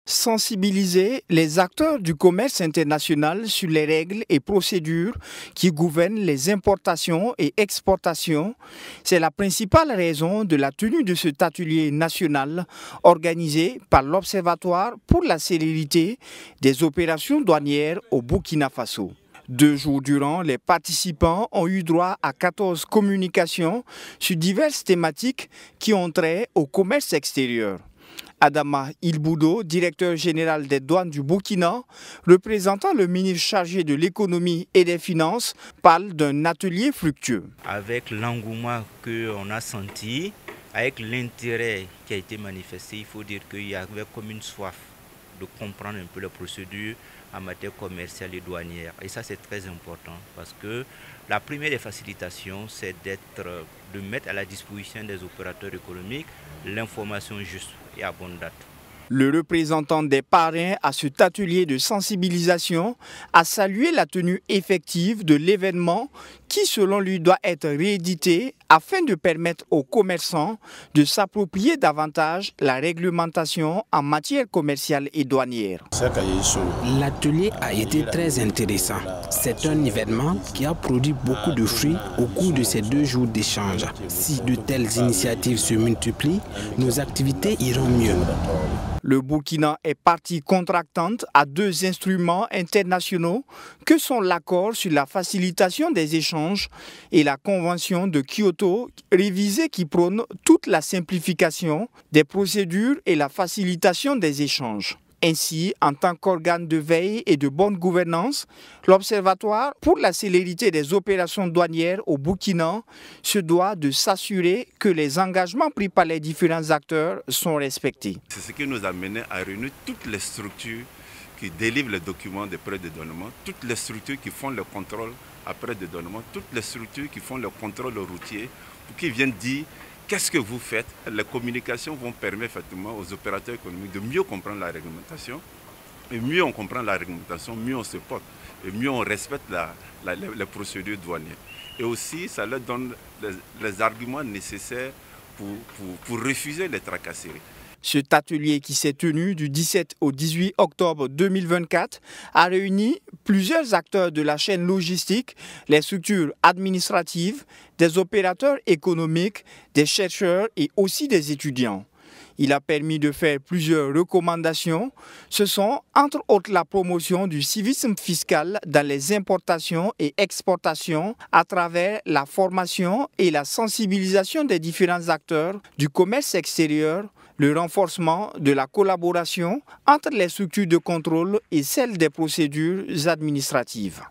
Sensibiliser les acteurs du commerce international sur les règles et procédures qui gouvernent les importations et exportations, c'est la principale raison de la tenue de cet atelier national organisé par l'Observatoire pour la célérité des opérations douanières au Burkina Faso. 2 jours durant, les participants ont eu droit à 14 communications sur diverses thématiques qui ont trait au commerce extérieur. Adama Ilboudo, directeur général des douanes du Burkina, représentant le ministre chargé de l'économie et des finances, parle d'un atelier fructueux. Avec l'engouement qu'on a senti, avec l'intérêt qui a été manifesté, il faut dire qu'il y avait comme une soif de comprendre un peu les procédures en matière commerciale et douanière. Et ça, c'est très important parce que la première des facilitations, c'est de mettre à la disposition des opérateurs économiques l'information juste et à bonne date. Le représentant des parrains à cet atelier de sensibilisation a salué la tenue effective de l'événement qui, selon lui, doit être réédité afin de permettre aux commerçants de s'approprier davantage la réglementation en matière commerciale et douanière. L'atelier a été très intéressant. C'est un événement qui a produit beaucoup de fruits au cours de ces 2 jours d'échange. Si de telles initiatives se multiplient, nos activités iront mieux. Le Burkina est partie contractante à 2 instruments internationaux que sont l'accord sur la facilitation des échanges et la convention de Kyoto révisée qui prône toute la simplification des procédures et la facilitation des échanges. Ainsi, en tant qu'organe de veille et de bonne gouvernance, l'Observatoire pour la célérité des opérations douanières au Burkina se doit de s'assurer que les engagements pris par les différents acteurs sont respectés. C'est ce qui nous a mené à réunir toutes les structures qui délivrent les documents de prêt de donnement, toutes les structures qui font le contrôle après de donnement, toutes les structures qui font le contrôle routier, qui viennent dire qu'est-ce que vous faites. Les communications vont permettre effectivement aux opérateurs économiques de mieux comprendre la réglementation. Et mieux on comprend la réglementation, mieux on se porte. Et mieux on respecte les procédures douanières. Et aussi, ça leur donne les arguments nécessaires pour refuser les tracasseries. Cet atelier qui s'est tenu du 17 au 18 octobre 2024 a réuni plusieurs acteurs de la chaîne logistique, les structures administratives, des opérateurs économiques, des chercheurs et aussi des étudiants. Il a permis de faire plusieurs recommandations. Ce sont entre autres la promotion du civisme fiscal dans les importations et exportations à travers la formation et la sensibilisation des différents acteurs du commerce extérieur, le renforcement de la collaboration entre les structures de contrôle et celles des procédures administratives.